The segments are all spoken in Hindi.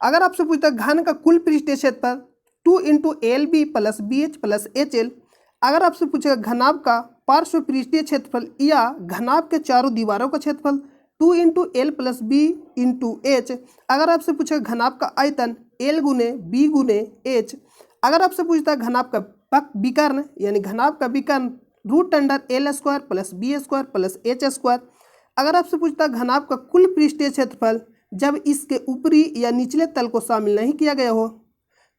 अगर आपसे पूछता है घन का कुल पृष्ठीय क्षेत्रफल 2 into L B plus B H plus H L. अगर आपसे पूछेगा घनाभ का पार्श्व पृष्ठीय क्षेत्रफल या घनाभ के चारों दीवारों का क्षेत्रफल 2 into L plus B into H. अगर आपसे पूछेगा घनाभ का आयतन एल गुने बी गुने एच। अगर आपसे पूछता है घनाभ का विकर्ण यानी घनाभ का विकर्ण root under L square plus B square plus H square. अगर आपसे पूछता है घनाभ का कुल पृष्ठीय क्षेत्रफल जब इसके ऊपरी या निचले तल को शामिल नहीं किया गया हो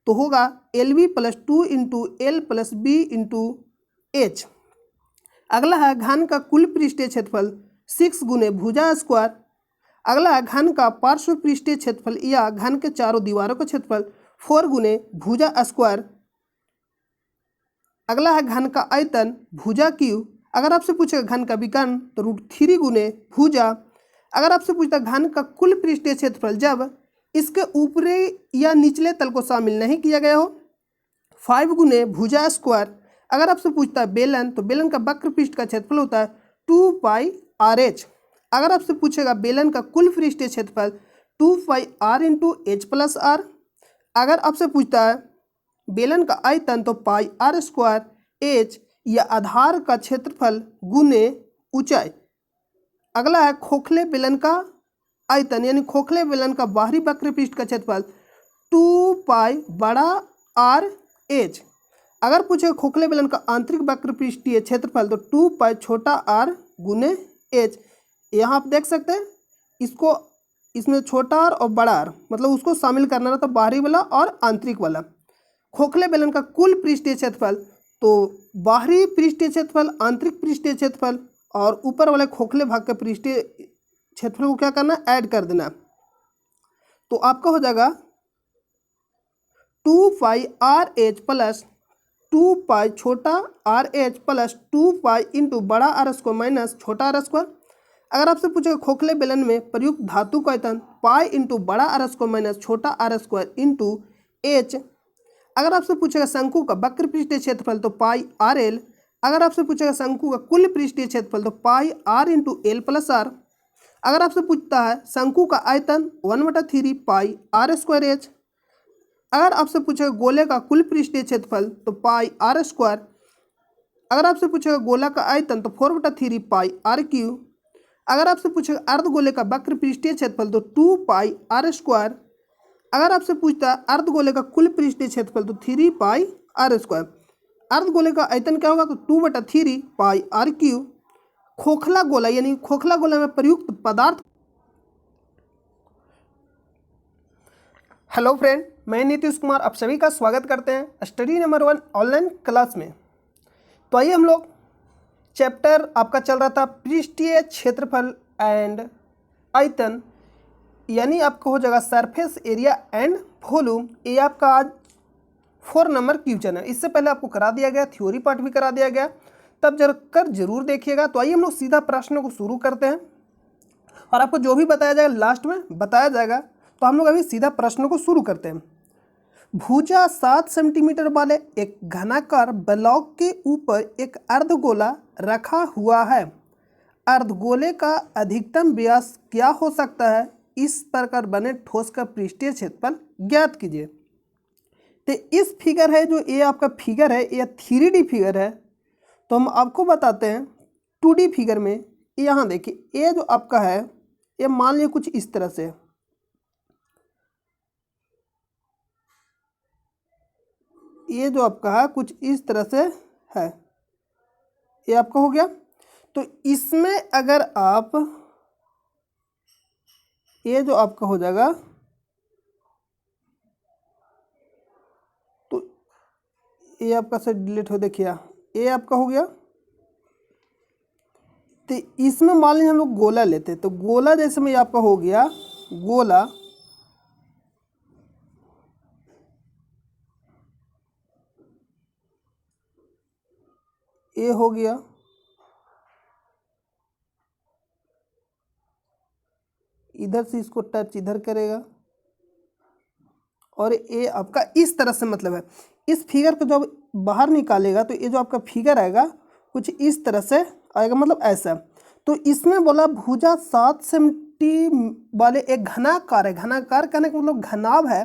तो होगा L B plus 2 into L plus B into H. अगला है घन का कुल पृष्ठीय क्षेत्रफल 6 गुने भुजा स्क्वायर। अगला है घन का पार्श्व पृष्ठीय क्षेत्रफल या घन के चारों दीवारों का क्षेत्रफल 4 गुने भुजा स्क्वायर। अगला है घन का आयतन भुजा क्यू। अगर आपसे पूछेगा घन का विकर्ण तो √3 गुने भुजा। अगर आपसे पूछता घन का कुल पृष्ठीय क्षेत्रफल जब इसके ऊपरी या निचले तल को शामिल नहीं किया गया हो 5 गुने भुजा स्क्वायर। अगर आपसे पूछता है बेलन तो बेलन का वक्र पृष्ठ का क्षेत्रफल होता है 2 पाई आर एच। अगर आपसे पूछेगा बेलन का कुल पृष्ठीय क्षेत्रफल 2 pi R into H plus R. अगर आपसे पूछता है बेलन का आयतन तो पाई आर स्क्वायर एच या आधार का क्षेत्रफल गुने ऊंचाई। अगला है खोखले बेलन का आयतन यानी खोखले बेलन का बाहरी वक्र पृष्ठ का क्षेत्रफल 2 पाई बड़ा आर एच। अगर पूछे खोखले बेलन का आंतरिक वक्र पृष्ठीय क्षेत्रफल तो 2 पाई छोटा आर गुने एच। यहाँ आप देख सकते हैं इसको इसमें छोटा आर और बड़ा आर मतलब उसको शामिल करना रहता बाहरी वाला और आंतरिक वाला। खोखले बेलन का कुल पृष्ठीय क्षेत्रफल तो बाहरी पृष्ठीय क्षेत्रफल आंतरिक पृष्ठीय क्षेत्रफल और ऊपर वाले खोखले भाग के पृष्ठीय क्षेत्रफल को क्या करना ऐड कर देना तो आपका हो जाएगा 2 पाई आर एच प्लस 2 पाई छोटा R H plus 2 pi into बड़ा आर स्क्वायर माइनस छोटा आर स्क्वायर। अगर आपसे पूछेगा खोखले बेलन में प्रयुक्त धातु का आयतन पाई इंटू बड़ा आर स्क्वायर माइनस छोटा आर स्क्वायर इंटू एच। अगर आपसे पूछेगा शंकु का वक्र पृष्ठीय क्षेत्रफल तो पाई आर एल। अगर आपसे पूछेगा शंकु का कुल पृष्ठीय क्षेत्रफल तो pi R into L plus R. अगर आपसे पूछता है शंकु का आयतन 1/3 पाई आर स्क्वायर एच। अगर आपसे पूछेगा गोले का कुल पृष्ठीय क्षेत्रफल तो पाई आर स्क्वायर। अगर आपसे पूछेगा गोला का आयतन तो 4/3 पाई आर क्यू। अगर आपसे पूछेगा अर्धगोले का वक्र पृष्ठीय क्षेत्रफल तो 2 पाई आर स्क्वायर। अगर आपसे पूछता है अर्धगोले का कुल पृष्ठीय क्षेत्रफल तो 3 पाई आर स्क्वायर। अर्धगोले का आयतन क्या होगा तो 2/3 पाई आर क्यू। खोखला गोला यानी खोखला गोला में प्रयुक्त पदार्थ। हेलो फ्रेंड, मैं नीतीश कुमार आप सभी का स्वागत करते हैं स्टडी नंबर 1 ऑनलाइन क्लास में। तो आइए हम लोग चैप्टर आपका चल रहा था पृष्ठीय क्षेत्रफल एंड आयतन यानी आपका हो जाएगा सरफेस एरिया एंड वॉल्यूम। ये आपका आज 4 नंबर क्वेश्चन है। इससे पहले आपको करा दिया गया, थ्योरी पार्ट भी करा दिया गया, तब जरूर देखिएगा। तो आइए हम लोग सीधा प्रश्नों को शुरू करते हैं और आपको जो भी बताया जाएगा लास्ट में बताया जाएगा। तो हम लोग अभी सीधा प्रश्नों को शुरू करते हैं। भुजा 7 सेंटीमीटर वाले एक घनाकार ब्लॉक के ऊपर एक अर्धगोला रखा हुआ है। अर्धगोले का अधिकतम व्यास क्या हो सकता है? इस प्रकार बने ठोस का पृष्ठीय क्षेत्रफल ज्ञात कीजिए। तो इस फिगर है जो ये आपका फिगर है ये 3D फिगर है। तो हम आपको बताते हैं 2D फिगर में। यहाँ देखिए ये जो आपका है ये मान लीजिए कुछ इस तरह से, ये जो आपका है कुछ इस तरह से है, ये आपका हो गया। तो इसमें अगर आप ये जो आपका हो जाएगा तो ये आपका से डिलीट हो, देखिए ये आपका हो गया। तो इसमें मान लीजिए हम लोग गोला लेते हैं तो गोला जैसे में आपका हो गया गोला, ये हो गया, इधर से इसको टच इधर करेगा और ये आपका इस तरह से मतलब है। इस फिगर को जब बाहर निकालेगा तो ये जो आपका फिगर आएगा कुछ इस तरह से आएगा, मतलब ऐसा। तो इसमें बोला भुजा 7 सेंटीमीटर दृष्टि वाले एक घनाकार है। घनाकार कहने का मतलब घनाभ है।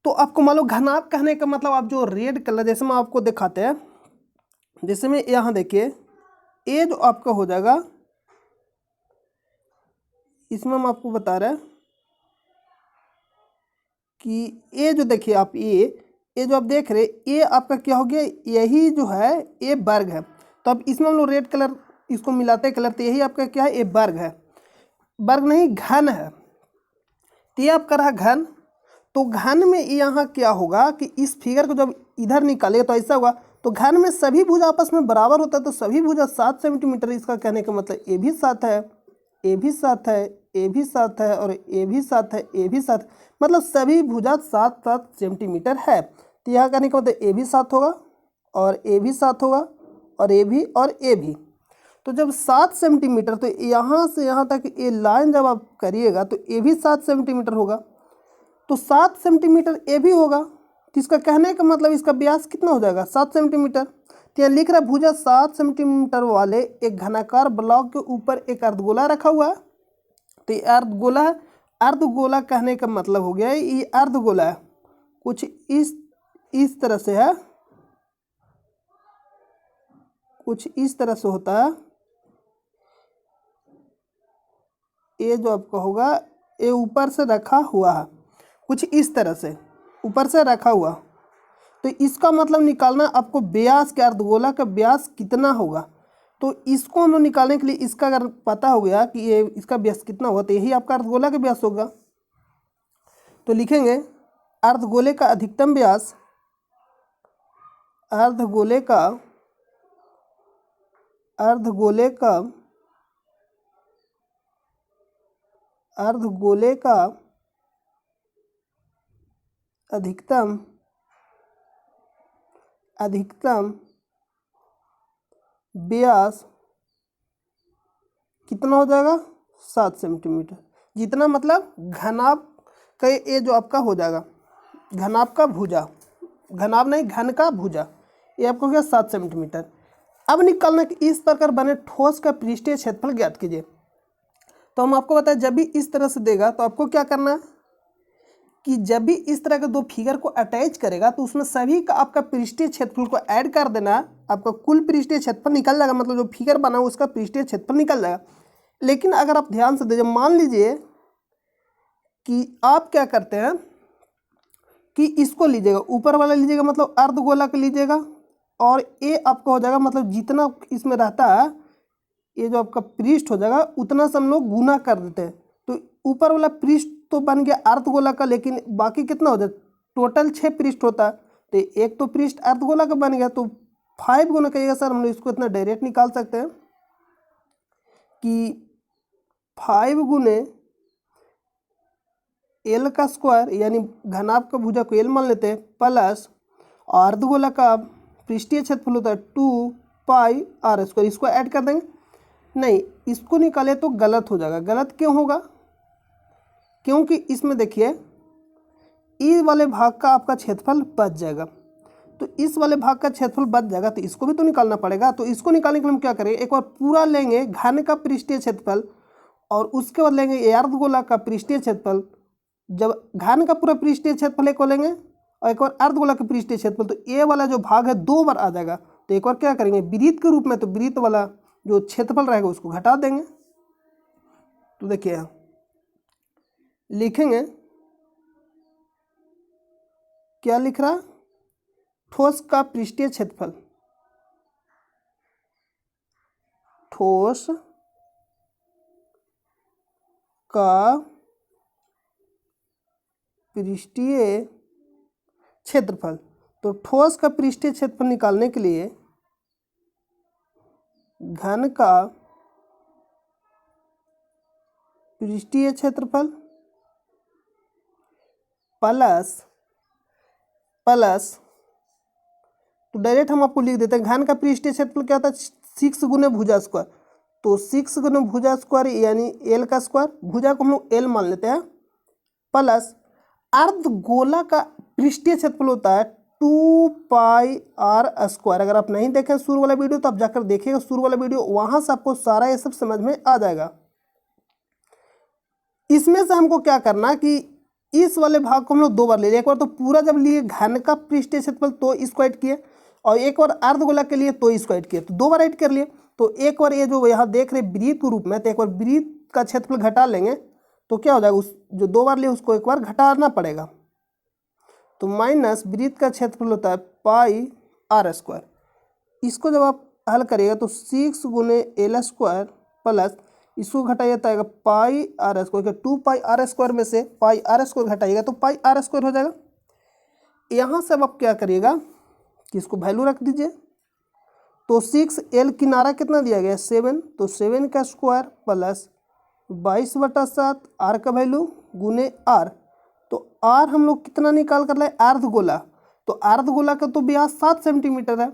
तो आपको मान लो घनाभ कहने का मतलब आप जो रेड कलर जैसे मैं आपको दिखाते हैं, जैसे में यहाँ देखिए ये जो आपका हो जाएगा, इसमें हम आपको बता रहे हैं कि ये जो देखिए आप ये जो आप देख रहे ये आपका क्या हो गया, यही जो है ये वर्ग है। तो अब इसमें हम लोग रेड कलर इसको मिलाते हैं कलर, तो यही आपका क्या है, ये वर्ग है। वर्ग नहीं घन है, तो ये आपका रहा घन। तो घन में यहाँ क्या होगा कि इस फिगर को जब इधर निकालेगा तो ऐसा होगा। तो घन में सभी भुजा आपस में बराबर होता है, तो सभी भुजा 7 सेंटीमीटर। इसका कहने का मतलब ये भी 7 है, ये भी 7 है, ये भी 7 है, और ये भी 7 है, ये भी 7, मतलब सभी भुजा 7-7 सेंटीमीटर है। तो यहाँ कहने का मतलब ये भी 7 होगा, और ये भी 7 होगा, और ये भी, और ये भी। तो जब 7 सेंटीमीटर, तो यहाँ से यहाँ तक ये लाइन जब आप करिएगा तो ये भी 7 सेंटीमीटर होगा। तो 7 सेंटीमीटर ये भी होगा। तो इसका कहने का मतलब इसका व्यास कितना हो जाएगा, 7 सेंटीमीटर। तो यहाँ लिख रहा है भुजा 7 सेंटीमीटर वाले एक घनाकार ब्लॉक के ऊपर एक अर्धगोला रखा हुआ है। तो ये अर्धगोला है। अर्धगोला कहने का मतलब हो गया ये अर्धगोला है, कुछ इस तरह से है, कुछ इस तरह से होता है। ये जो आपका होगा ये ऊपर से रखा हुआ है, कुछ इस तरह से ऊपर से रखा हुआ। तो इसका मतलब निकालना आपको व्यास के, अर्धगोला का व्यास कितना होगा। तो इसको हम लोग निकालने के लिए इसका अगर पता हो गया कि ये इसका व्यास कितना होगा, तो यही आपका अर्धगोला का व्यास होगा। तो लिखेंगे अर्धगोले का अधिकतम व्यास, अर्धगोले का अधिकतम व्यास कितना हो जाएगा, 7 सेंटीमीटर। जितना मतलब घनाभ का ये जो आपका हो जाएगा, घनाभ का भुजा, घनाभ नहीं घन का भुजा, ये आपको हो गया 7 सेंटीमीटर। अब निकालना कि इस प्रकार बने ठोस का पृष्ठीय क्षेत्रफल ज्ञात कीजिए। तो हम आपको बताएं जब भी इस तरह से देगा तो आपको क्या करना है कि जब भी इस तरह के दो फिगर को अटैच करेगा तो उसमें सभी का आपका पृष्ठीय क्षेत्रफल को ऐड कर देना, आपका कुल पृष्ठीय क्षेत्रफल निकल जाएगा। मतलब जो फिगर बना उसका पृष्ठीय क्षेत्रफल निकल जाएगा। लेकिन अगर आप ध्यान से दीजिए, मान लीजिए कि आप क्या करते हैं कि इसको लीजिएगा, ऊपर वाला लीजिएगा मतलब अर्धगोला का लीजिएगा, और ये आपका हो जाएगा मतलब जितना इसमें रहता है ये जो आपका पृष्ठ हो जाएगा उतना से हम लोग गुना कर देते हैं। तो ऊपर वाला पृष्ठ तो बन गया अर्धगोला का, लेकिन बाकी कितना हो जाए, टोटल 6 पृष्ठ होता है। तो एक तो पृष्ठ अर्धगोला का बन गया, तो 5 गुना कहिएगा सर, हम लोग इसको इतना डायरेक्ट निकाल सकते हैं कि 5 गुने एल का स्क्वायर, यानी घनाभ का भुजा को एल मान लेते हैं, प्लस अर्धगोला का पृष्ठीय क्षेत्रफल होता है 2 पाई आर स्क्वायर। इसको ऐड कर देंगे, नहीं इसको निकाले तो गलत हो जाएगा। गलत क्यों होगा, क्योंकि इसमें देखिए इस वाले भाग का आपका क्षेत्रफल बच जाएगा। तो इस वाले भाग का क्षेत्रफल बच जाएगा, तो इसको भी तो निकालना पड़ेगा। तो इसको निकालने के लिए हम क्या करेंगे, एक बार पूरा लेंगे घन का पृष्ठीय क्षेत्रफल, और उसके बाद लेंगे अर्धगोला का पृष्ठीय क्षेत्रफल। जब घन का पूरा पृष्ठीय क्षेत्रफल एक बार लेंगे और एक बार अर्धगोला का पृष्ठीय क्षेत्रफल, तो ये वाला जो भाग है 2 बार आ जाएगा। तो एक बार क्या करेंगे वृत्त के रूप में, तो वृत्त वाला जो क्षेत्रफल रहेगा उसको घटा देंगे। तो देखिए लिखेंगे, क्या लिख रहा, ठोस का पृष्ठीय क्षेत्रफल, ठोस का पृष्ठीय क्षेत्रफल। तो ठोस का पृष्ठीय क्षेत्रफल निकालने के लिए घन का पृष्ठीय क्षेत्रफल प्लस तो डायरेक्ट हम आपको लिख देते हैं, घन का पृष्ठीय क्षेत्रफल क्या होता है, 6 गुने भुजा स्क्वायर। तो 6 गुने भुजा स्क्वायर यानी एल का स्क्वायर, भुजा को हम लोग एल मान लेते हैं, प्लस अर्धगोला का पृष्ठीय क्षेत्रफल होता है 2 पाई आर स्क्वायर। अगर आप नहीं देखें शुरू वाला वीडियो तो आप जाकर देखिएगा शुरू वाला वीडियो, वहाँ से आपको सारा ये सब समझ में आ जाएगा। इसमें से हमको क्या करना कि इस वाले भाग को हम लोग 2 बार ले लिए। एक बार तो पूरा जब लिए घन का पृष्ठीय क्षेत्रफल तो इसको ऐड किए, और एक बार अर्धगोला के लिए तो इसको ऐड किए, तो 2 बार ऐड कर लिए। तो एक बार ये जो यहाँ देख रहे वृत्त के रूप में, तो एक बार वृत्त का क्षेत्रफल घटा लेंगे तो क्या हो जाएगा, उस जो 2 बार लिए उसको एक बार घटाना पड़ेगा। तो माइनस वृत्त का क्षेत्रफल होता है पाई आर स्क्वायर। इसको जब आप हल करिएगा तो 6 गुने एल स्क्वायर प्लस इसको घटाइए तो आएगा pi R square. 2 pi R square में से पाई आर स्क्वायर घटाइएगा तो पाई आर स्क्वायर हो जाएगा। यहाँ से अब आप क्या करिएगा कि इसको वैल्यू रख दीजिए। तो 6 एल किनारा कितना दिया गया 7, तो 7 का स्क्वायर प्लस 22/7 आर का वैल्यू गुने आर। तो आर हम लोग कितना निकाल कर लाए, अर्धगोला। तो अर्धगोला का तो व्यास 7 सेंटीमीटर है।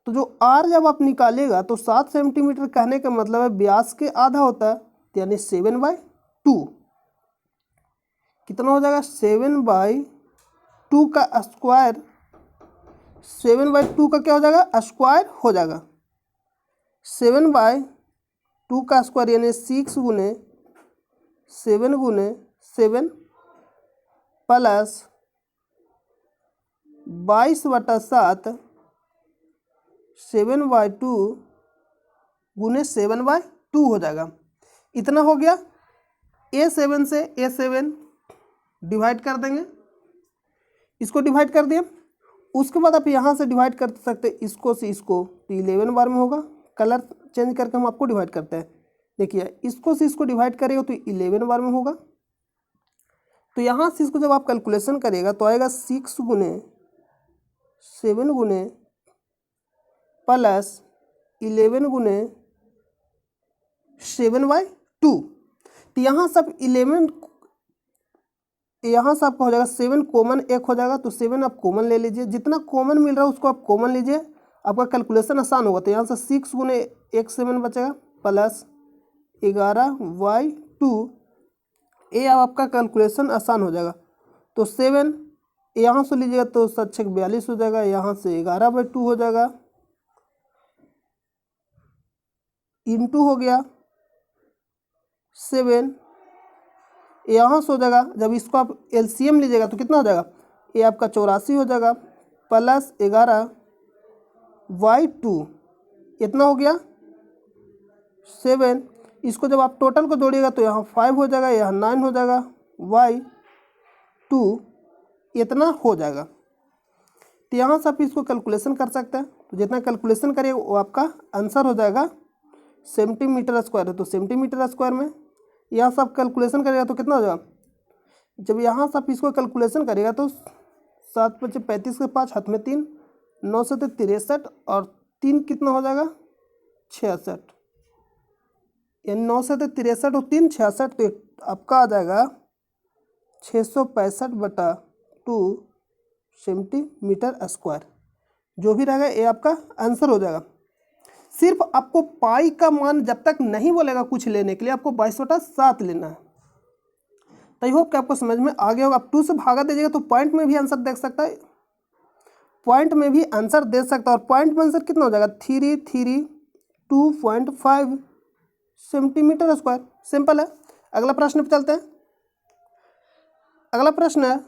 तो जो आर जब आप निकालेगा तो 7 सेंटीमीटर कहने का मतलब है व्यास के आधा होता है, यानी 7/2 कितना हो जाएगा 7/2 का स्क्वायर। 7/2 का क्या हो जाएगा स्क्वायर हो जाएगा। 7/2 का स्क्वायर यानी 6 गुने 7 गुने 7 प्लस 22/7 7/2 गुने 7/2 हो जाएगा। इतना हो गया। A7 से A7 डिवाइड कर देंगे, इसको डिवाइड कर दिया। उसके बाद आप यहाँ से डिवाइड कर सकते हैं इसको से इसको, तो 11 बार में होगा। कलर चेंज करके हम आपको डिवाइड करते हैं। देखिए इसको से इसको डिवाइड करेगा तो 11 बार में होगा। तो यहाँ से इसको जब आप कैलकुलेशन करेगा तो आएगा 6 गुने 7 गुने प्लस 11 गुने 7/2। तो यहाँ सब 11, यहाँ से आपका हो जाएगा 7 कॉमन एक हो जाएगा, तो 7 आप कॉमन ले लीजिए। जितना कॉमन मिल रहा है उसको आप कॉमन लीजिए, आपका कैलकुलेशन आसान होगा। तो यहाँ से 6 गुने 1 7 बचेगा प्लस 11/2। ये आपका कैलकुलेशन आसान हो जाएगा। तो 7 यहाँ से लीजिएगा तो 7 6 42 हो जाएगा, यहाँ से 11/2 हो जाएगा, इंटू हो गया 7, यहाँ से हो जाएगा। जब इसको आप एलसीएम लीजिएगा तो कितना हो जाएगा, ये आपका 84 हो जाएगा प्लस 11/2 इतना हो गया 7। इसको जब आप टोटल को जोड़िएगा तो यहाँ 5 हो जाएगा, यहाँ 9 हो जाएगा, y2 इतना हो जाएगा। तो यहाँ से आप इसको कैलकुलेशन कर सकते हैं। तो जितना कैलकुलेशन करिएगा वो आपका आंसर हो जाएगा सेंटीमीटर स्क्वायर है। तो सेंटीमीटर स्क्वायर में यहाँ से आप कैलकुलेशन करिएगा तो कितना हो जाएगा, जब यहाँ से आप इसको कैलकुलेशन करिएगा तो 7 × 5 = 35 के 5 हाथ में 3 9 से 63 और 3 कितना हो जाएगा 66, यानी 9 से 63 और 3 66, तो आपका आ जाएगा 665/2 सेंटीमीटर स्क्वायर। जो भी रहेगा ये आपका आंसर हो जाएगा। सिर्फ आपको पाई का मान जब तक नहीं बोलेगा कुछ लेने के लिए आपको 22/7 लेना है। तो आई होप कि आपको समझ में आ गया होगा। आप 2 से भागा दीजिएगा तो पॉइंट में भी आंसर देख सकता है, पॉइंट में भी आंसर दे सकता है। और पॉइंट में आंसर कितना हो जाएगा 332.5 सेंटीमीटर स्क्वायर। सिंपल है। अगला प्रश्न पे चलते हैं। अगला प्रश्न है,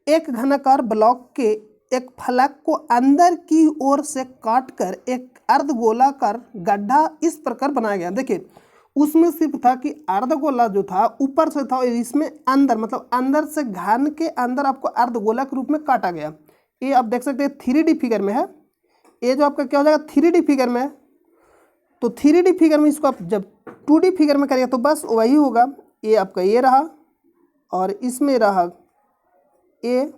एक घनाकार ब्लॉक के एक फलक को अंदर की ओर से काटकर एक अर्धगोलाकार गड्ढा इस प्रकार बनाया गया। देखिए उसमें सिर्फ था कि अर्धगोला जो था ऊपर से था और इसमें अंदर मतलब अंदर से घन के अंदर आपको अर्धगोला के रूप में काटा गया। ये आप देख सकते हैं 3D फिगर में है। ये जो आपका क्या हो जाएगा 3D फिगर में है। तो 3D फिगर में इसको आप जब 2D फिगर में करिएगा तो बस वही होगा। ये आपका ये रहा और इसमें रहा ए।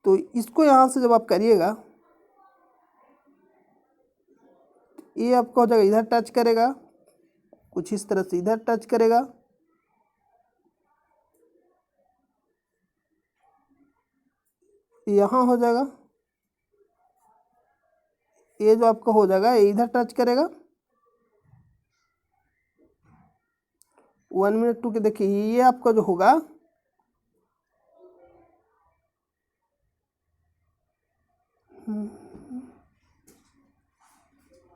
तो इसको यहाँ से जब आप करिएगा ये आपका हो जाएगा इधर टच करेगा, कुछ इस तरह से इधर टच करेगा, यहाँ हो जाएगा। ये जो आपका हो जाएगा ये इधर टच करेगा। 1 मिनट 2 के देखिए ये आपका जो होगा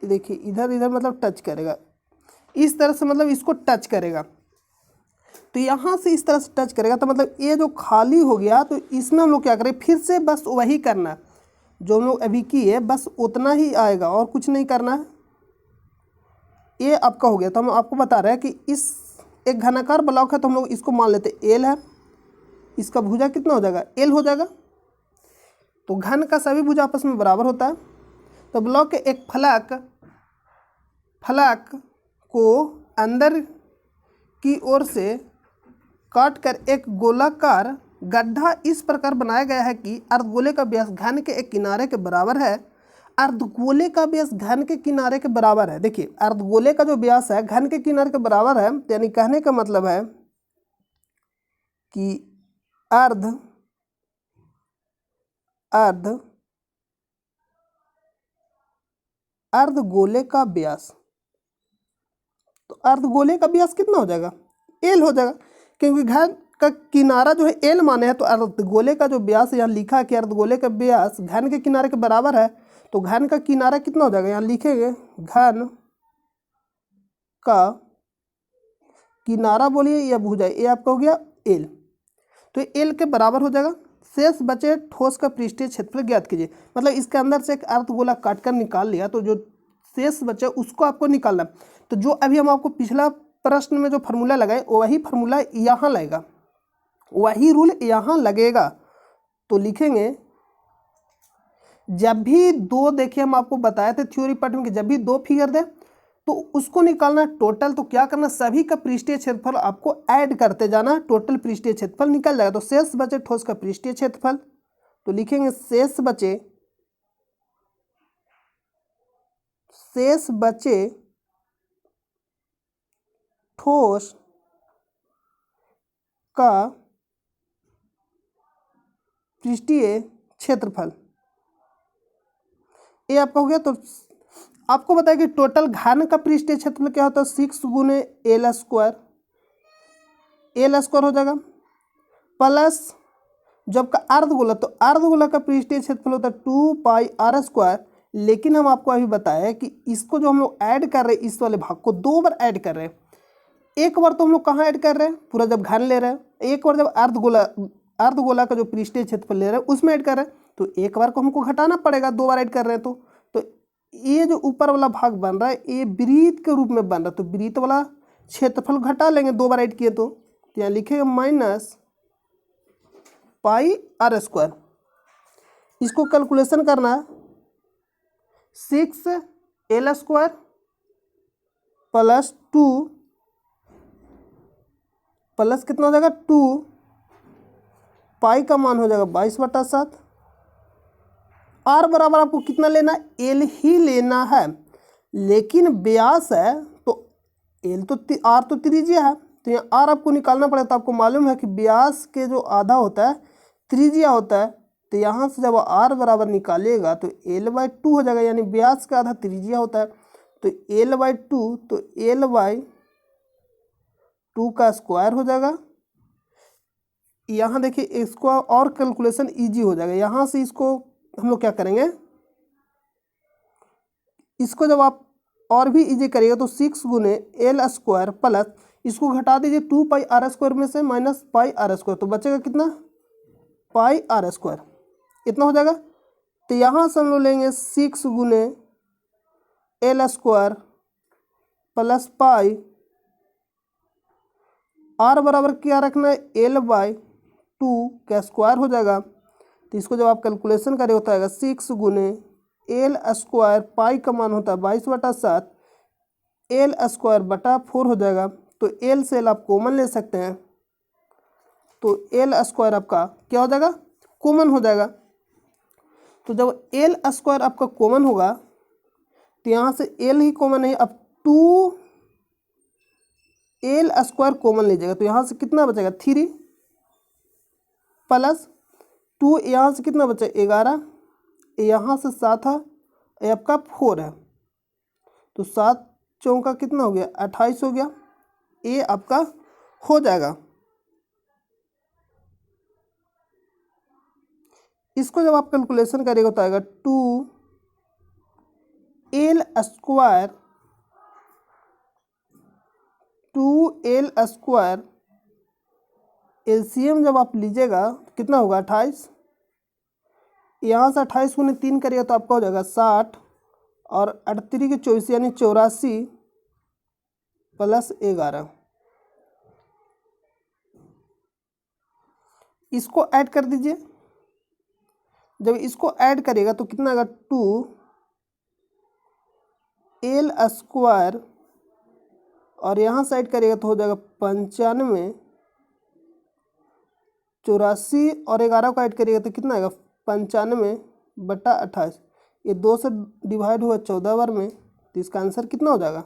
देखिए इधर इधर मतलब टच करेगा। इस तरह से मतलब इसको टच करेगा, तो यहाँ से इस तरह से टच करेगा, तो मतलब ये जो खाली हो गया, तो इसमें हम लोग क्या करें, फिर से बस वही करना जो हम लोग अभी किए, बस उतना ही आएगा और कुछ नहीं करना है। ये आपका हो गया। तो हम आपको बता रहे हैं कि इस एक घनाकार ब्लॉक है, तो हम लोग इसको मान लेते एल है, इसका भुजा कितना हो जाएगा, एल हो जाएगा। तो घन का सभी भुजा आपस में बराबर होता है। तो ब्लॉक के एक फलक को अंदर की ओर से काट कर एक गोलाकार गड्ढा इस प्रकार बनाया गया है कि अर्धगोले का व्यास घन के एक किनारे के बराबर है। अर्धगोले का व्यास घन के किनारे के बराबर है। देखिए, अर्धगोले का जो व्यास है घन के किनारे के बराबर है, तो यानी कहने का मतलब है कि अर्धगोले का व्यास, तो अर्धगोले का व्यास कितना हो जाएगा, एल हो जाएगा, क्योंकि घन का किनारा जो है एल माने है। तो अर्धगोले का जो व्यास यहाँ लिखा है कि अर्धगोले का व्यास घन के किनारे के बराबर है, तो घन का किनारा कितना हो जाएगा, यहाँ लिखेंगे घन का किनारा बोलिए या भुजा, ये आपका हो गया एल, तो एल के बराबर हो जाएगा। शेष बचे ठोस का पृष्ठीय क्षेत्रफल ज्ञात कीजिए। मतलब इसके अंदर से एक अर्धगोला काट कर निकाल लिया, तो जो शेष बचे उसको आपको निकालना। तो जो अभी हम आपको पिछला प्रश्न में जो फार्मूला लगाए, वही फार्मूला यहाँ लगेगा, वही रूल यहाँ लगेगा। तो लिखेंगे जब भी दो, देखिए हम आपको बताए थे थ्योरी पार्ट में कि जब भी दो फिगर दे तो उसको निकालना टोटल। तो क्या करना, सभी का पृष्ठीय क्षेत्रफल आपको ऐड करते जाना, टोटल पृष्ठीय क्षेत्रफल निकल जाएगा। तो शेष बचे ठोस का पृष्ठीय क्षेत्रफल, तो लिखेंगे शेष बचे ठोस का पृष्ठीय क्षेत्रफल, ये आपका हो गया। तो आपको बताया कि टोटल घन का पृष्ठीय क्षेत्रफल क्या होता है, 6 गुने एल स्क्वायर हो जाएगा, प्लस जब का अर्धगोला, तो अर्धगोला का पृष्ठीय क्षेत्रफल होता है 2 पाई आर स्क्वायर। लेकिन हम आपको अभी बताया कि इसको जो हम लोग ऐड कर रहे हैं, इस वाले भाग को 2 बार ऐड कर रहे हैं। एक बार तो हम लोग कहाँ ऐड कर रहे हैं, पूरा जब घन ले रहे हैं, एक बार जब अर्धगोला का जो पृष्ठीय क्षेत्रफल ले रहे हैं उसमें ऐड कर रहे हैं। तो एक बार को हमको घटाना पड़ेगा, 2 बार ऐड कर रहे हैं। तो ये जो ऊपर वाला भाग बन रहा है ये वृत्त के रूप में बन रहा है, तो वृत्त वाला क्षेत्रफल घटा लेंगे 2 बार ऐड किए। तो यहाँ लिखेंगे माइनस पाई आर स्क्वायर। इसको कैलकुलेशन करना है, 6 एल स्क्वायर प्लस 2 प्लस कितना हो जाएगा 2 पाई का मान हो जाएगा 22/7। आर बराबर आपको कितना लेना है, एल ही लेना है। लेकिन व्यास है तो एल तो आर तो त्रिज्या है, तो यहाँ आर आपको निकालना पड़ेगा। तो आपको मालूम है कि व्यास के जो आधा होता है त्रिज्या होता है, तो यहाँ से जब आर बराबर निकालिएगा तो L/2 हो जाएगा, यानी व्यास का आधा त्रिज्या होता है। तो L/2, तो L/2 का स्क्वायर हो जाएगा। यहाँ देखिए इसको और कैलकुलेशन इजी हो जाएगा। यहाँ से इसको हम लोग क्या करेंगे, इसको जब आप और भी इजी करिएगा तो 6 गुने एल स्क्वायर प्लस इसको घटा दीजिए 2 पाई आर स्क्वायर में से माइनस पाई आर स्क्वायर, तो बचेगा कितना, पाई आर स्क्वायर, इतना हो जाएगा। तो यहाँ से हम लोग लेंगे 6 गुने L square plus pi, R बराबर क्या रखना है, L/2 का स्क्वायर हो जाएगा। तो इसको जब आप कैलकुलेशन करें होता है 6 गुने एल स्क्वायर, पाई का मान होता है 22/7, एल स्क्वायर बटा 4 हो जाएगा। तो एल से एल आप कॉमन ले सकते हैं, तो एल स्क्वायर आपका क्या हो जाएगा, कॉमन हो जाएगा। तो जब एल स्क्वायर आपका कॉमन होगा तो यहाँ से एल ही कॉमन है, अब 2 एल स्क्वायर कॉमन लीजिएगा, तो यहाँ से कितना बचेगा 3 प्लस 2, यहाँ से कितना बचा 11, यहाँ से 7 है, ये आपका 4 है, तो 7 चौका कितना हो गया 28 हो गया, ये आपका हो जाएगा। इसको जब आप कैलकुलेशन करेगा तो आएगा 2 एल स्क्वायर 2l², एलसीएम जब आप लीजिएगा कितना होगा 28, यहाँ से 28 गुने 3 करिएगा तो आपका हो जाएगा 60, और 38 के 24 यानी 84 + 11। इसको ऐड कर दीजिए। जब इसको ऐड करिएगा तो कितना आएगा 2l², और यहाँ से ऐड करिएगा तो हो जाएगा 95, 84 और 11 को ऐड करिएगा तो कितना आएगा 95/28। ये 2 से डिवाइड हुआ 14 बार में, तो इसका आंसर कितना हो जाएगा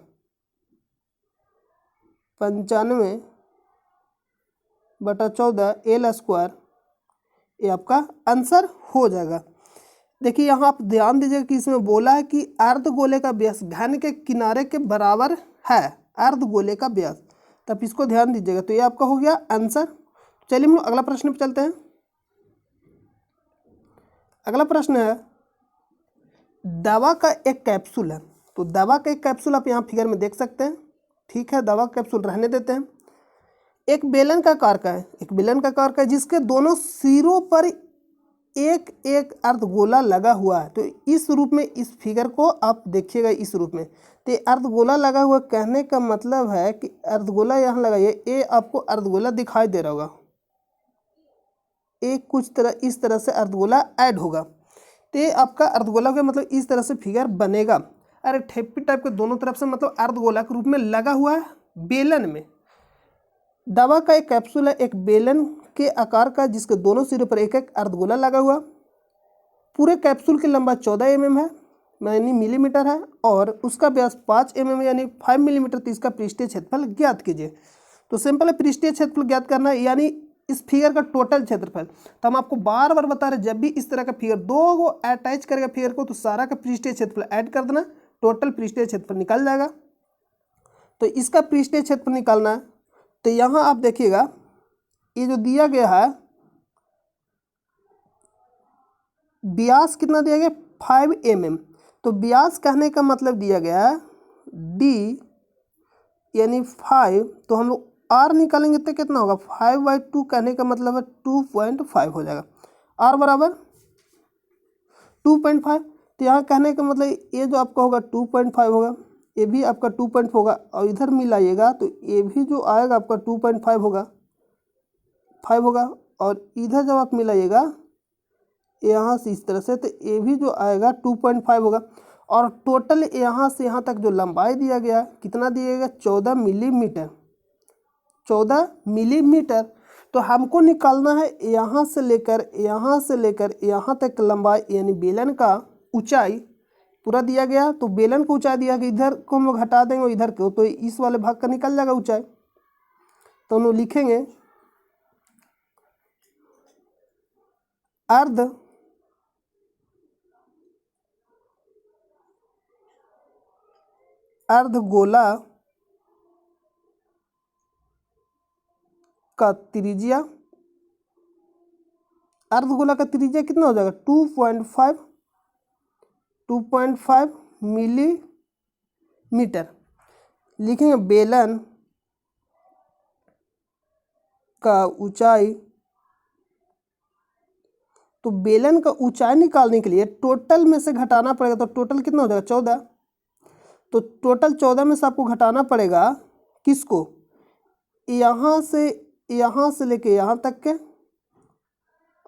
95/14 l²। ये आपका आंसर हो जाएगा। देखिए यहाँ आप ध्यान दीजिएगा कि इसमें बोला है कि अर्धगोले का व्यास घन के किनारे के बराबर है, अर्धगोले का व्यास, तब इसको ध्यान दीजिएगा। तो ये आपका हो गया आंसर। चलिए हम लोग अगला प्रश्न पे चलते हैं। अगला प्रश्न है, दवा का एक कैप्सूल है। तो दवा का एक कैप्सूल आप यहाँ फिगर में देख सकते हैं, ठीक है, दवा का कैप्सूल रहने देते हैं। एक बेलन का आकार का है, एक बेलन का आकार का है जिसके दोनों सिरों पर एक एक अर्धगोला लगा हुआ है। तो इस रूप में इस फिगर को आप देखिएगा, इस रूप में। तो ये अर्धगोला लगा हुआ कहने का मतलब है कि अर्धगोला यहाँ लगाइए, ये आपको अर्धगोला दिखाई दे रहा होगा, एक कुछ तरह इस तरह से अर्धगोला ऐड होगा। तो ये आपका अर्धगोला का मतलब इस तरह से फिगर बनेगा। अरे ठेपी टाइप के दोनों तरफ से मतलब अर्धगोला के रूप में लगा हुआ है बेलन में। दवा का एक कैप्सूल है एक बेलन के आकार का जिसके दोनों सिरों पर एक एक अर्धगोला लगा हुआ। पूरे कैप्सूल की लंबाई 14 mm है, यानी मिलीमीटर है, और उसका व्यास 5 mm यानी 5 मिलीमीटर। तो इसका पृष्ठीय क्षेत्रफल ज्ञात कीजिए। तो सिंपल है, पृष्ठीय क्षेत्रफल ज्ञात करना है, यानी इस फिगर का टोटल क्षेत्रफल। तो हम आपको बार बार बता रहे हैं, जब भी इस तरह का फिगर दो को अटैच करेगा फिगर को, तो सारा का पृष्ठीय क्षेत्रफल ऐड कर देना, टोटल पृष्ठीय क्षेत्रफल निकल जाएगा। तो इसका पृष्ठीय क्षेत्रफल निकालना है। तो यहाँ आप देखिएगा, ये जो दिया गया है व्यास कितना दिया गया 5 mm। तो व्यास कहने का मतलब दिया गया है d यानी 5। तो हम लोग r निकालेंगे तो कितना होगा 5/2, कहने का मतलब है 2.5 हो जाएगा। r बराबर 2.5। तो यहाँ कहने का मतलब ये जो आपका होगा 2.5 होगा, ये भी आपका 2.5 होगा, और इधर मिलाइएगा तो ये भी जो आएगा आपका 2.5 होगा, 5 होगा, और इधर जब आप मिलाइएगा यहाँ से इस तरह से, तो ये भी जो आएगा 2.5 होगा। और टोटल यहाँ से यहाँ तक जो लंबाई दिया गया कितना दिया गया 14 मिलीमीटर, 14 मिलीमीटर। तो हमको निकालना है यहाँ से लेकर यहाँ तक लंबाई, यानी बेलन का ऊंचाई पूरा दिया गया। तो बेलन को ऊंचाई दिया गया, इधर को हम लोग हटा देंगे इधर को, तो इस वाले भाग का निकल जाएगा ऊंचाई। तो हम लोग लिखेंगे अर्धगोला का त्रिज्या, अर्धगोला का त्रिज्या कितना हो जाएगा 2.5 मिलीमीटर। लिखेंगे बेलन का ऊंचाई। तो बेलन का ऊंचाई निकालने के लिए टोटल में से घटाना पड़ेगा। तो टोटल कितना हो जाएगा 14। तो टोटल 14 में से आपको घटाना पड़ेगा किसको, यहाँ से लेके यहाँ तक के,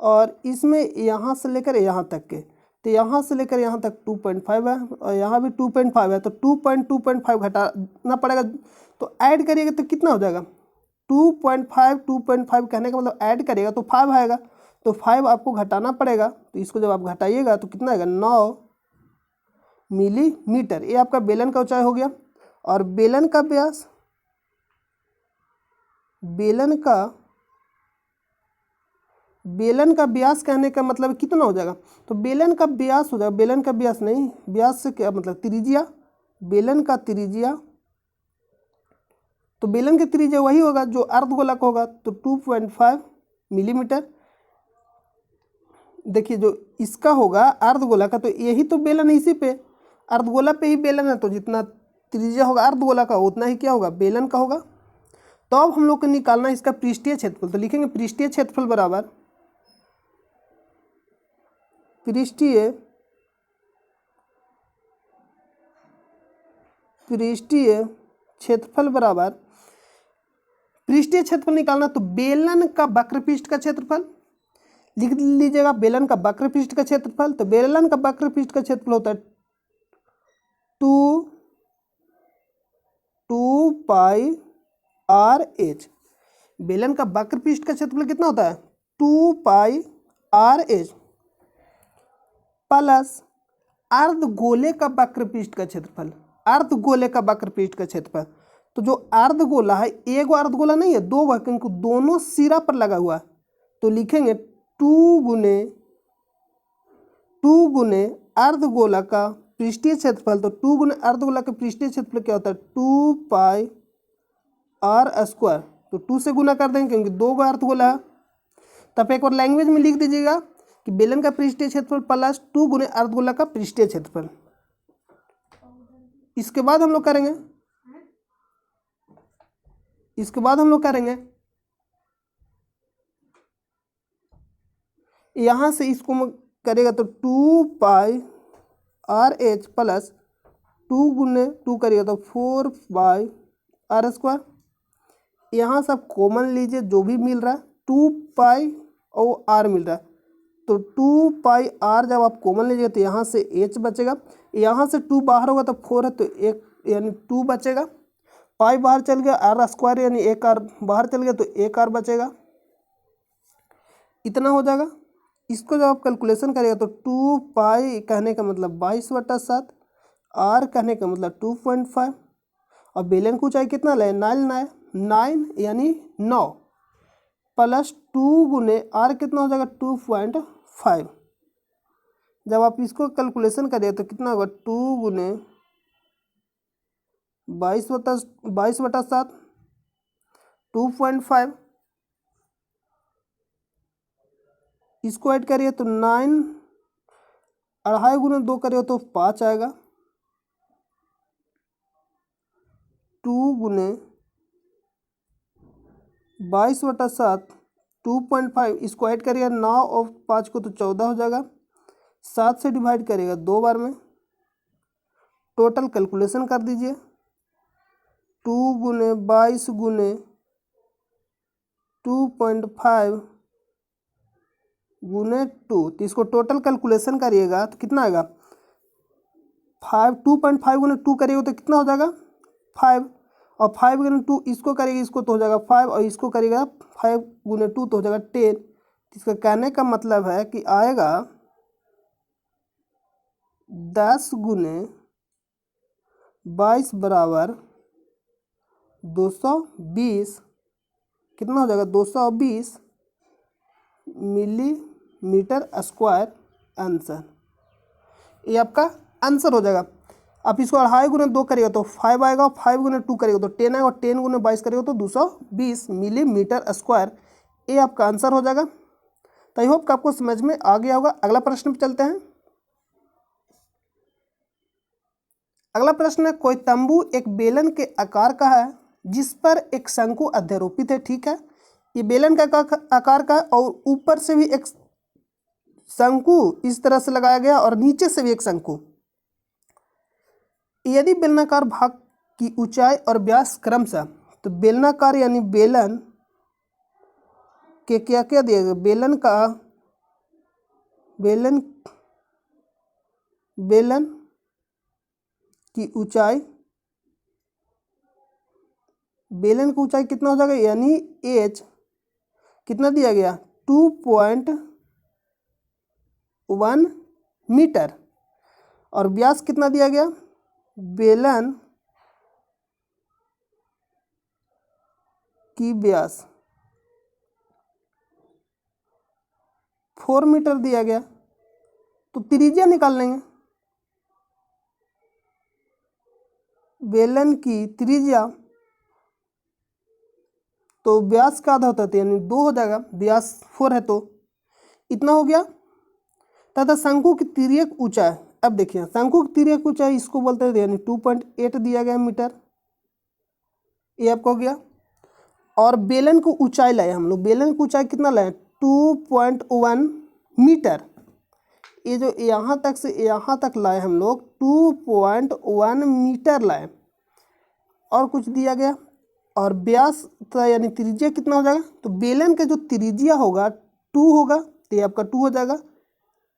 और इसमें यहाँ से लेकर यहाँ तक के। तो यहाँ से लेकर यहाँ तक 2.5 है, और यहाँ भी 2.5 है, तो 2.5 घटाना पड़ेगा। तो ऐड करिएगा तो कितना हो जाएगा 2.5 कहने का मतलब ऐड करिएगा तो 5 आएगा। तो 5 आपको घटाना पड़ेगा। तो इसको जब आप घटाइएगा तो कितना आएगा 9 मिलीमीटर। ये आपका बेलन का ऊंचाई हो गया। और बेलन का व्यास, बेलन का व्यास कहने का मतलब कितना हो जाएगा, तो बेलन का व्यास हो जाएगा, बेलन का व्यास नहीं, व्यास से क्या मतलब त्रिज्या, बेलन का त्रिज्या। तो बेलन की त्रिज्या वही होगा जो अर्धगोला का होगा, तो 2.5 मिलीमीटर। देखिए जो इसका होगा अर्धगोला का, तो यही तो बेलन है, इसी पे अर्धगोला पे ही बेलन है, तो जितना त्रिज्या होगा अर्धगोला का उतना ही क्या होगा बेलन का होगा। तो अब हम लोग को निकालना है इसका पृष्ठीय क्षेत्रफल। तो लिखेंगे पृष्ठीय क्षेत्रफल बराबर पृष्ठीय क्षेत्रफल बराबर पृष्ठीय क्षेत्रफल निकालना, तो बेलन का वक्र पृष्ठ का क्षेत्रफल लिख लीजिएगा। बेलन का वक्र पृष्ठ का क्षेत्रफल, तो बेलन का वक्र पृष्ठ का क्षेत्रफल होता है 2 पाई आर एच। बेलन का वक्र पृष्ठ का क्षेत्रफल कितना होता है 2 पाई आर एच प्लस अर्धगोले का वक्र पृष्ठ का क्षेत्रफल। अर्धगोले का वक्र पृष्ठ का क्षेत्रफल, तो जो अर्धगोला है, एक अर्धगोला नहीं है, दो है, क्योंकि दोनों सिरा पर लगा हुआ है। तो लिखेंगे 2 गुने अर्धगोला का पृष्ठीय क्षेत्रफल। तो 2 गुने अर्धगोला का पृष्ठीय क्षेत्रफल क्या होता है 2 पाई आर स्क्वायर। तो 2 से गुना कर देंगे क्योंकि 2 अर्धगोला है। तब एक बार लैंग्वेज में लिख दीजिएगा कि बेलन का पृष्ठीय क्षेत्रफल प्लस 2 गुने अर्धगोला का पृष्ठीय क्षेत्रफल। इसके बाद हम लोग करेंगे यहां से इसको करेगा तो 2 पाई आर एच प्लस 2 गुने 2 करिएगा तो 4 पाई आर स्क्वायर। यहाँ से आप कॉमन लीजिए, जो भी मिल रहा है 2 पाई और आर मिल रहा है, तो 2 पाई आर जब आप कॉमन लीजिएगा तो यहाँ से एच बचेगा। यहाँ से 2 बाहर होगा तो 4 है, तो एक यानी 2 बचेगा। पाई बाहर चल गया, आर स्क्वायर यानी 1 आर बाहर चल गया तो 1 आर बचेगा। इतना हो जाएगा। इसको जब आप कैलकुलेशन करेगा तो 2 पाई कहने का मतलब 22/7, आर कहने का मतलब 2.5, और बेलन की ऊंचाई कितना ले 9 यानी 9 प्लस 2 गुने आर कितना हो जाएगा 2.5। जब आप इसको कैलकुलेशन करिए तो कितना होगा 2 गुने 22/7 2.5, इसको ऐड करिए तो 9, 2.5 गुने 2 करिए तो 5 आएगा। 2 गुने 22/7 2.5, इसको ऐड करिएगा 9 और 5 को तो 14 हो जाएगा। 7 से डिवाइड करिएगा 2 बार में, टोटल कैलकुलेशन कर दीजिए। 2 गुने 22 गुने 2.5 गुने 2, तो इसको टोटल कैलकुलेशन करिएगा तो कितना आएगा 2.5 गुने 2 करिएगा तो कितना हो जाएगा 5, और 5 गुने 2 इसको करेगा, इसको तो हो जाएगा 5, और इसको करेगा 5 गुने 2 तो हो जाएगा 10। इसका कहने का मतलब है कि आएगा 10 गुने 22 बराबर 220, कितना हो जाएगा 220 मिलीमीटर स्क्वायर आंसर। ये आपका आंसर हो जाएगा। आप इसको 2.5 गुने 2 करेगा तो 5 आएगा, 5 गुने 2 करेगा तो 10 आएगा, और 10 गुने 22 करेगा तो 220 मिलीमीटर स्क्वायर। ये आपका आंसर हो जाएगा। तो आई होप कि आपको समझ में आ गया होगा। अगला प्रश्न पे चलते हैं। अगला प्रश्न है, कोई तंबू एक बेलन के आकार का है जिस पर एक शंकु अध्यारोपित है। ठीक है, ये बेलन का आकार का है और ऊपर से भी एक शंकु इस तरह से लगाया गया और नीचे से भी एक शंकु। यदि बेलनाकार भाग की ऊंचाई और व्यास क्रमशः, तो बेलनाकार यानी बेलन के क्या क्या दिया गया, बेलन की ऊंचाई, बेलन की ऊंचाई कितना हो जाएगा यानी एच कितना दिया गया 2.1 मीटर, और व्यास कितना दिया गया, बेलन की व्यास 4 मीटर दिया गया। तो त्रिज्या निकाल लेंगे। बेलन की त्रिज्या तो व्यास का आधा होता है यानी 2 हो जाएगा, व्यास 4 है तो इतना हो गया। तथा शंकु की तिर्यक ऊंचाई, अब देखिए शंकु की तिर्यक ऊंचाई इसको बोलते हैं यानी 2.8 दिया गया मीटर, ये आपको हो गया। और बेलन की ऊंचाई लाए हम लोग। बेलन की ऊंचाई कितना लाए? 2.1 मीटर। ये जो यहाँ तक से यहाँ तक लाए हम लोग 2.1 मीटर लाए। और कुछ दिया गया, और व्यास यानी त्रिज्या कितना हो जाएगा? तो बेलन का जो त्रिज्या होगा 2 होगा, तो ये आपका 2 हो जाएगा,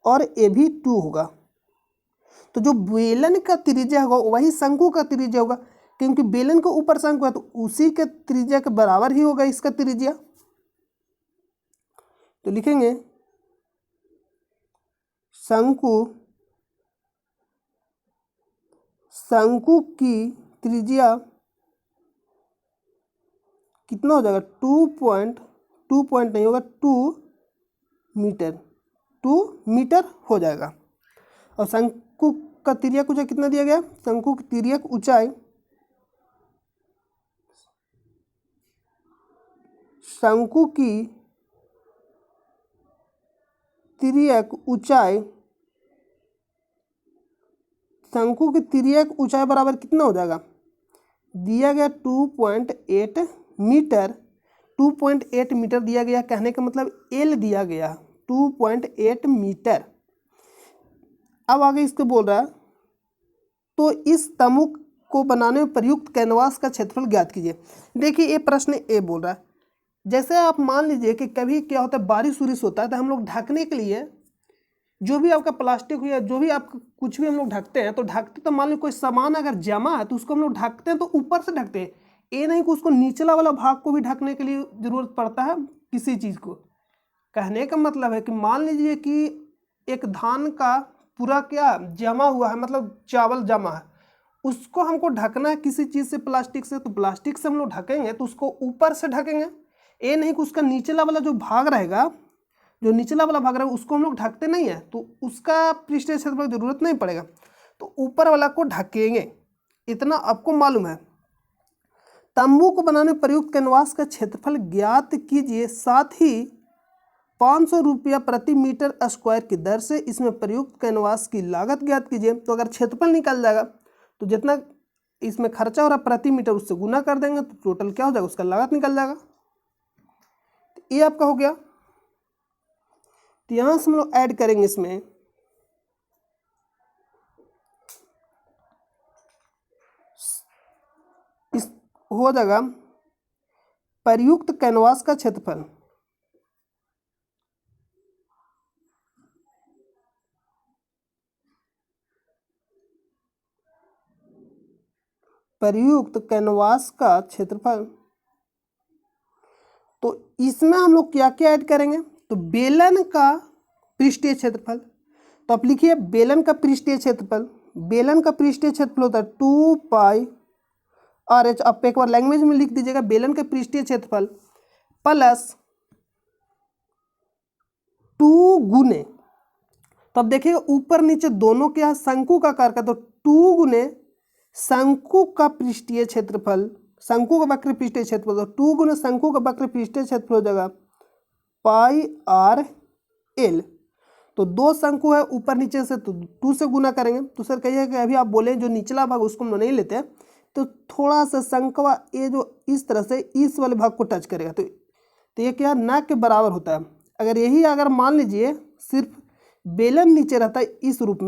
और ये भी 2 होगा। तो जो बेलन का त्रिज्या होगा वही शंकु का त्रिज्या होगा, क्योंकि बेलन के ऊपर शंकु है तो उसी के त्रिज्या के बराबर ही होगा इसका त्रिज्या। तो लिखेंगे शंकु की त्रिज्या कितना हो जाएगा? 2 पॉइंट नहीं होगा, 2 मीटर हो जाएगा। और शंकु का तिर्यक ऊंचाई कितना दिया गया? शंकु की तिर्यक ऊंचाई शंकु की तिर्यक ऊंचाई बराबर कितना हो जाएगा? दिया गया 2.8 मीटर। 2.8 मीटर दिया गया, कहने का मतलब एल दिया गया 2.8 मीटर। अब आगे इसको बोल रहा है, तो इस तमुक को बनाने में प्रयुक्त कैनवास का क्षेत्रफल ज्ञात कीजिए। देखिए ये प्रश्न ए बोल रहा है, जैसे आप मान लीजिए कि कभी क्या होता है, बारिश उरिश होता है तो हम लोग ढकने के लिए जो भी आपका प्लास्टिक हो या जो भी आप कुछ भी हम लोग ढकते हैं, तो ढकते तो मान लो कोई सामान अगर जमा है तो उसको हम लोग ढकते हैं तो ऊपर से ढकते हैं, ये नहीं कि उसको निचला वाला भाग को भी ढकने के लिए जरूरत पड़ता है किसी चीज़ को। कहने का मतलब है कि मान लीजिए कि एक धान का पूरा क्या जमा हुआ है, मतलब चावल जमा है, उसको हमको ढकना है किसी चीज़ से, प्लास्टिक से, तो प्लास्टिक से हम लोग ढकेंगे तो उसको ऊपर से ढकेंगे, ये नहीं कि उसका निचला वाला जो भाग रहेगा, जो निचला वाला भाग रहेगा उसको हम लोग ढकते नहीं है तो उसका पृष्ठीय क्षेत्रफल की जरूरत नहीं पड़ेगा, तो ऊपर वाला को ढकेंगे, इतना आपको मालूम है। तंबू को बनाने में प्रयुक्त कैनवास का क्षेत्रफल ज्ञात कीजिए, साथ ही 500 रुपया प्रति मीटर स्क्वायर की दर से इसमें प्रयुक्त कैनवास की लागत ज्ञात कीजिए। तो अगर क्षेत्रफल निकल जाएगा तो जितना इसमें खर्चा हो रहा है प्रति मीटर उससे गुना कर देंगे तो टोटल क्या हो जाएगा, उसका लागत निकल जाएगा। तो ये आपका हो गया। तो यहाँ से हम लोग ऐड करेंगे, इसमें इस हो जाएगा प्रयुक्त कैनवास का क्षेत्रफल, प्रयुक्त कैनवास का क्षेत्रफल। तो इसमें हम लोग क्या क्या ऐड करेंगे, तो बेलन का पृष्ठीय क्षेत्रफल। तो आप लिखिए बेलन का पृष्ठीय क्षेत्रफल, बेलन का पृष्ठीय क्षेत्रफल होता है 2 पाई आर एच। आप एक बार लैंग्वेज में लिख दीजिएगा, बेलन का पृष्ठीय क्षेत्रफल प्लस 2 गुने, तो अब देखिएगा ऊपर नीचे दोनों के यहाँ शंकु का आकार का, तो 2 गुने शंकु का पृष्ठीय क्षेत्रफल, शंकु का वक्र पृष्ठीय क्षेत्रफल, तो 2 गुने शंकु का वक्र पृष्ठीय क्षेत्रफल हो जाएगा पाई आर एल। तो 2 शंकु है ऊपर नीचे से, तो 2 से गुना करेंगे। तो सर कहिए कि अभी आप बोले जो निचला भाग उसको हम नहीं लेते, तो थोड़ा सा शंकवा ये जो इस तरह से इस वाले भाग को टच करेगा, तो ये क्या ना के बराबर होता है। अगर यही अगर मान लीजिए सिर्फ बेलन नीचे रहता है इस रूप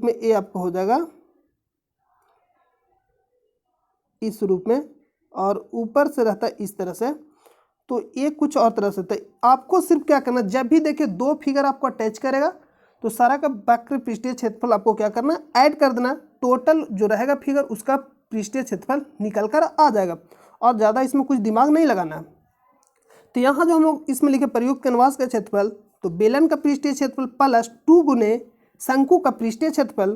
में ये आपको हो जाएगा इस रूप में, और ऊपर से रहता है इस तरह से, तो ये कुछ और तरह से। तो आपको सिर्फ क्या करना, जब भी देखिए 2 फिगर आपको अटैच करेगा तो सारा का वक्र पृष्ठीय क्षेत्रफल आपको क्या करना, ऐड कर देना, टोटल जो रहेगा फिगर उसका पृष्ठीय क्षेत्रफल निकल कर आ जाएगा, और ज़्यादा इसमें कुछ दिमाग नहीं लगाना है। तो यहाँ जो हम लोग इसमें लिखे प्रयुक्त कैनवास का क्षेत्रफल, तो बेलन का पृष्ठीय क्षेत्रफल प्लस 2 गुने शंकु का पृष्ठीय क्षेत्रफल।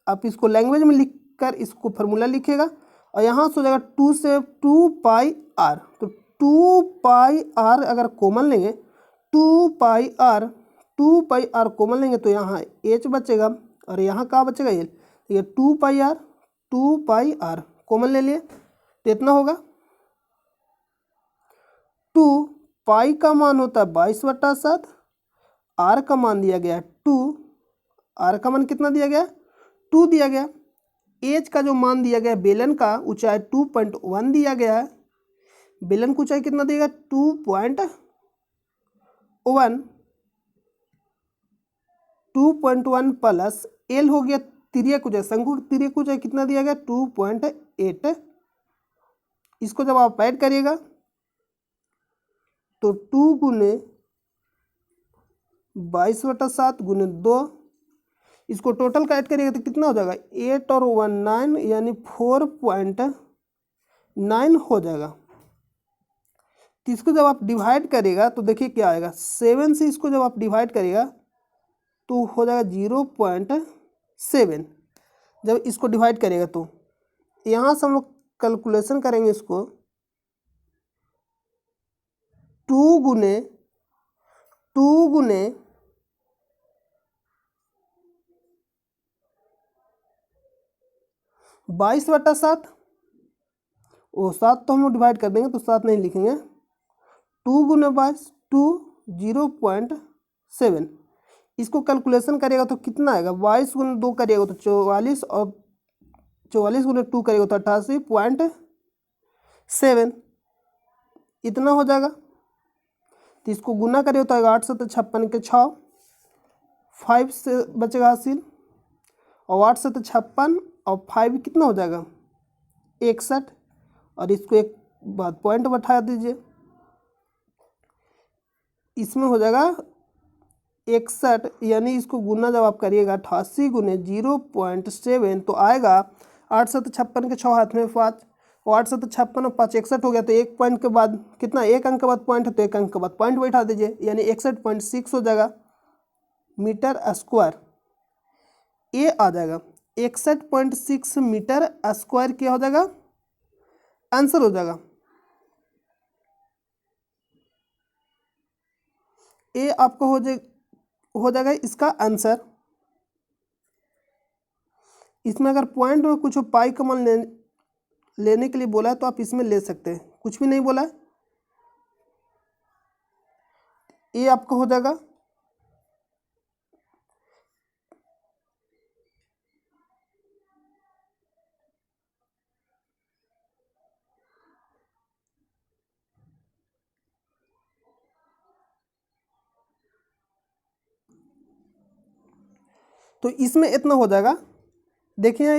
आप इसको लैंग्वेज में लिख कर इसको फॉर्मूला लिखेगा, और यहाँ से हो जाएगा 2 से 2 पाई आर, तो 2 पाई आर अगर कॉमन लेंगे, 2 पाई आर कॉमन लेंगे तो यहाँ एच बचेगा, और यहाँ क्या बचेगा, ये 2 पाई आर कॉमन ले लिए, तो इतना होगा। 2 पाई का मान होता है 22/7, आर का मान दिया गया 2, आर का मान कितना दिया गया, 2 दिया गया। एच का जो मान दिया गया बेलन का ऊंचाई 2.1 दिया गया है, बेलन की ऊंचाई कितना देगा 2.1 प्लस एल हो गया तिर्यक ऊंचाई, शंकु की तिर्यक ऊंचाई कितना दिया गया 2.8। इसको जब आप ऐड करिएगा तो 2 गुने 22/7 गुने 2, इसको टोटल का ऐड करिएगा तो कितना हो जाएगा 8 और 1 9 यानी 4.9 हो जाएगा। तो इसको जब आप डिवाइड करेगा तो देखिए क्या आएगा, 7 से इसको जब आप डिवाइड करेगा तो हो जाएगा 0.7। जब इसको डिवाइड करेगा तो यहाँ से हम लोग कैलकुलेशन करेंगे इसको, 2 गुने 22/7, वो 7 तो हम लोग डिवाइड कर देंगे तो 7 नहीं लिखेंगे, 2 गुने 22 2 0.7। इसको कैलकुलेशन करेगा तो कितना आएगा, 22 गुने 2 करिएगा तो 44 और 44 गुने 2 करिएगा तो 88.7, इतना हो जाएगा। तो इसको गुना करिएगा तो आएगा 8 7 56 के 6, 5 से बचेगा हासिल, और 8 7 56 और 5 कितना हो जाएगा 61, और इसको एक बात पॉइंट बैठा दीजिए, इसमें हो जाएगा 61, यानी इसको गुना जब आप करिएगा 88 गुने 0.7 तो आएगा 8 7 56 के 6 हाथ में 5, और 8 7 56 और 5 61 हो गया, तो एक पॉइंट के बाद कितना, एक अंक के बाद पॉइंट है तो एक अंक के बाद पॉइंट बैठा दीजिए, यानी 61.6 हो जाएगा मीटर स्क्वायर। ये आ जाएगा 61.6 मीटर स्क्वायर, क्या हो जाएगा आंसर हो जाएगा। ये आपको हो जाएगा इसका आंसर। इसमें अगर पॉइंट में कुछ पाई का मान लेने के लिए बोला है तो आप इसमें ले सकते हैं, कुछ भी नहीं बोला है, ये आपका हो जाएगा। तो इसमें इतना हो जाएगा। देखिए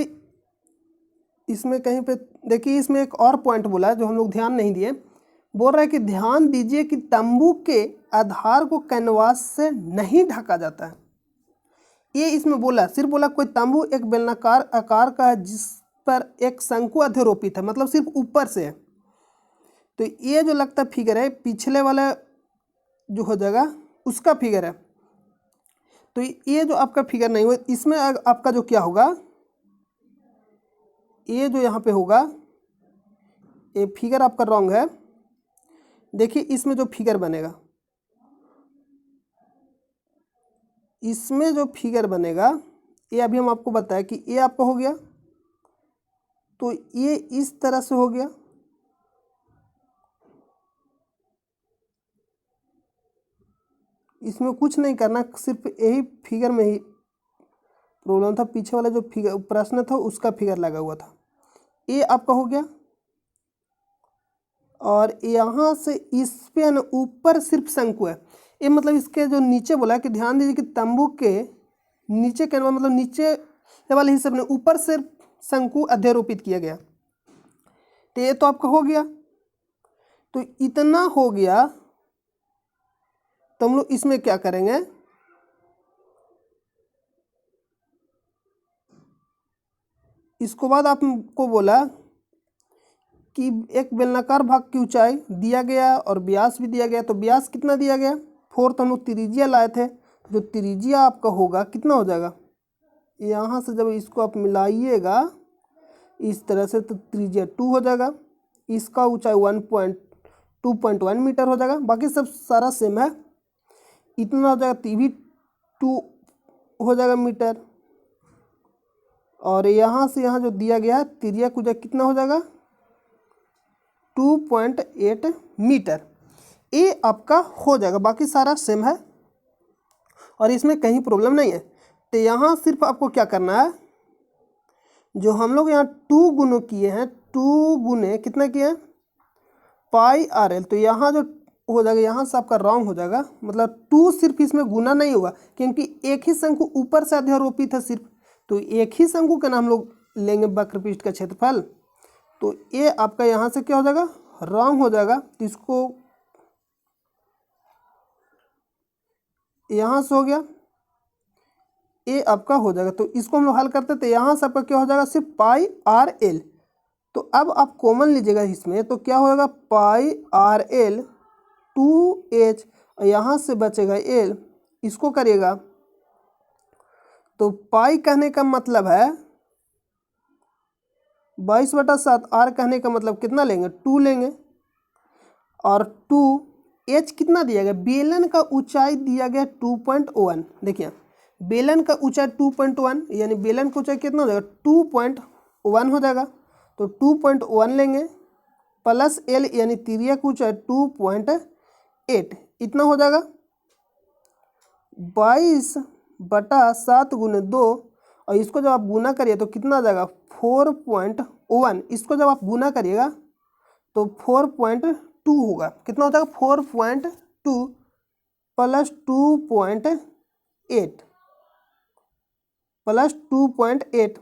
इसमें कहीं पे देखिए, इसमें एक और पॉइंट बोला है जो हम लोग ध्यान नहीं दिए, बोल रहा है कि ध्यान दीजिए कि तंबू के आधार को कैनवास से नहीं ढका जाता है। ये इसमें बोला, सिर्फ बोला कोई तंबू एक बेलनाकार आकार का है जिस पर एक शंकु अध्यारोपित है, मतलब सिर्फ ऊपर से है। तो ये जो लगता फिगर है पिछले वाला जो हो जाएगा उसका फिगर है, तो ये जो आपका फिगर नहीं हुआ, इसमें आपका जो क्या होगा, ये जो यहाँ पे होगा ये फिगर आपका रॉन्ग है। देखिए इसमें जो फिगर बनेगा, इसमें जो फिगर बनेगा ये अभी हम आपको बताया कि ये आपका हो गया, तो ये इस तरह से हो गया, इसमें कुछ नहीं करना, सिर्फ यही फिगर में ही प्रॉब्लम था, पीछे वाला जो फिगर प्रश्न था उसका फिगर लगा हुआ था। ये आपका हो गया, और यहाँ से इस पे ना ऊपर सिर्फ शंकु है, ये मतलब इसके जो नीचे बोला कि ध्यान दीजिए कि तंबू के नीचे के मतलब नीचे वाले हिस्से में ऊपर सिर्फ शंकु अध्यारोपित किया गया। तो ये तो आपका हो गया, तो इतना हो गया, तो हम लोग इसमें क्या करेंगे, इसको बाद आपको बोला कि एक बेलनाकार भाग की ऊंचाई दिया गया और व्यास भी दिया गया, तो व्यास कितना दिया गया 4, तो हम लोग त्रिज्या लाए थे, जो त्रिज्या आपका होगा कितना हो जाएगा, यहाँ से जब इसको आप मिलाइएगा इस तरह से तो त्रिज्या 2 हो जाएगा, इसका ऊंचाई 2.1 मीटर हो जाएगा, बाकी सब सारा सेम है, इतना हो जाएगा, तो भी 2 हो जाएगा मीटर, और यहाँ से यहाँ जो दिया गया त्रिज्या ऊंचाई कितना हो जाएगा 2.8 मीटर। ये आपका हो जाएगा, बाकी सारा सेम है और इसमें कहीं प्रॉब्लम नहीं है। तो यहाँ सिर्फ आपको क्या करना है, जो हम लोग यहाँ 2 गुना किए हैं, 2 गुने कितना किए हैं पाई आर एल। तो यहाँ जो हो जाएगा, यहाँ से आपका रॉन्ग हो जाएगा, मतलब 2 सिर्फ इसमें गुना नहीं होगा क्योंकि एक ही शंकु ऊपर से अध्यारोपित है सिर्फ, तो एक ही शंकु का नाम हम लोग लेंगे वक्रपृष्ठ का क्षेत्रफल। तो ये आपका यहाँ से क्या हो जाएगा, रॉन्ग हो जाएगा। तो इसको यहाँ से हो गया, ये आपका हो जाएगा। तो इसको हम लोग हल करते तो यहाँ से आपका क्या हो जाएगा, सिर्फ पाई आर एल। तो अब आप कॉमन लीजिएगा इसमें, तो क्या होगा, पाई आर एल 2h, और यहाँ से बचेगा एल, इसको करिएगा तो पाई कहने का मतलब है 22/7, आर कहने का मतलब कितना लेंगे, 2 लेंगे, और 2h कितना दिया गया, बेलन का ऊंचाई दिया गया 2.1। देखिए बेलन का ऊंचाई 2.1, यानी बेलन का ऊंचाई कितना हो जाएगा, 2.1 हो जाएगा। तो 2.1 लेंगे प्लस एल यानी तिरिया का ऊंचाई 2.8, इतना हो जाएगा 22/7 गुने 2, और इसको जब आप गुना करिए तो कितना आ जाएगा 4.1। इसको जब आप गुना करिएगा तो 4.2 होगा, कितना हो जाएगा 4.2 प्लस 2.8 प्लस 2.8,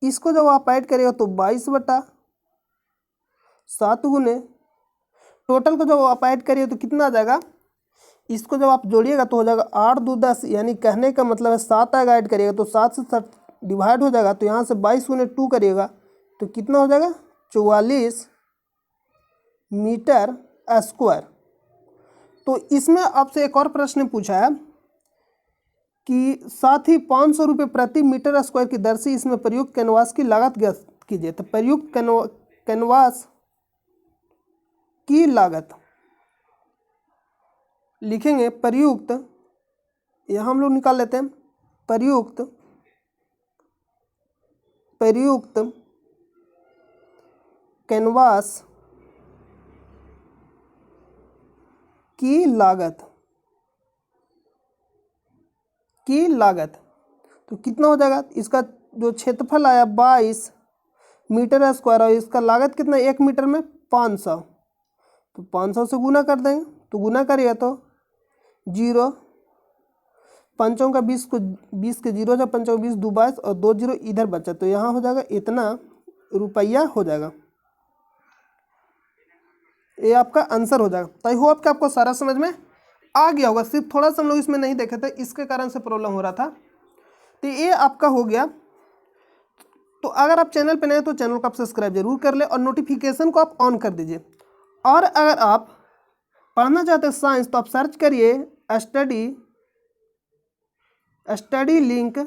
इसको जब आप ऐड करिएगा तो 22/7 गुने टोटल को जब आप ऐड करिए तो कितना आ जाएगा, इसको जब आप जोड़िएगा तो हो जाएगा 8 2 10, यानी कहने का मतलब है 7 आएगा, ऐड करिएगा तो 7 से 7 डिवाइड हो जाएगा। तो यहाँ से 22 गुने 2 करिएगा तो कितना हो जाएगा 44 मीटर स्क्वायर। तो इसमें आपसे एक और प्रश्न पूछा है कि साथ ही 500 रुपये प्रति मीटर स्क्वायर की दर से इसमें प्रयुक्त कैनवास की लागत ज्ञात कीजिए। तो प्रयुक्त कैनवास की लागत लिखेंगे, प्रयुक्त, यहाँ हम लोग निकाल लेते हैं, प्रयुक्त कैनवास की लागत तो कितना हो जाएगा, इसका जो क्षेत्रफल आया 22 मीटर स्क्वायर, और इसका लागत कितना, 1 मीटर में 500, तो 500 से गुना कर देंगे। तो गुना करिएगा तो 0 5 का 20 को 20 के 0 जब 5 का 20 2 22 और 2 0 इधर बचा, तो यहाँ हो जाएगा इतना रुपया हो जाएगा। ये आपका आंसर हो जाएगा। तो आई होप कि आपको सारा समझ में आ गया होगा, सिर्फ थोड़ा सा हम लोग इसमें नहीं देखे थे, इसके कारण से प्रॉब्लम हो रहा था। तो ये आपका हो गया। तो अगर आप चैनल पे नए हैं तो चैनल को आप सब्सक्राइब जरूर कर ले और नोटिफिकेशन को आप ऑन कर दीजिए। और अगर आप पढ़ना चाहते हैं साइंस तो आप सर्च करिए स्टडी लिंक,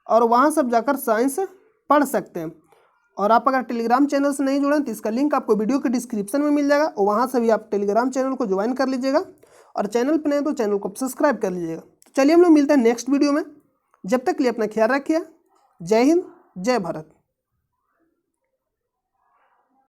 और वहाँ सब जाकर साइंस पढ़ सकते हैं। और आप अगर टेलीग्राम चैनल से नहीं जुड़े तो इसका लिंक आपको वीडियो के डिस्क्रिप्शन में मिल जाएगा, और वहाँ से भी आप टेलीग्राम चैनल को ज्वाइन कर लीजिएगा, और चैनल पर नहीं तो चैनल को सब्सक्राइब कर लीजिएगा। तो चलिए हम लोग मिलते हैं नेक्स्ट वीडियो में, जब तक के लिए अपना ख्याल रखिए। जय हिंद, जय भारत।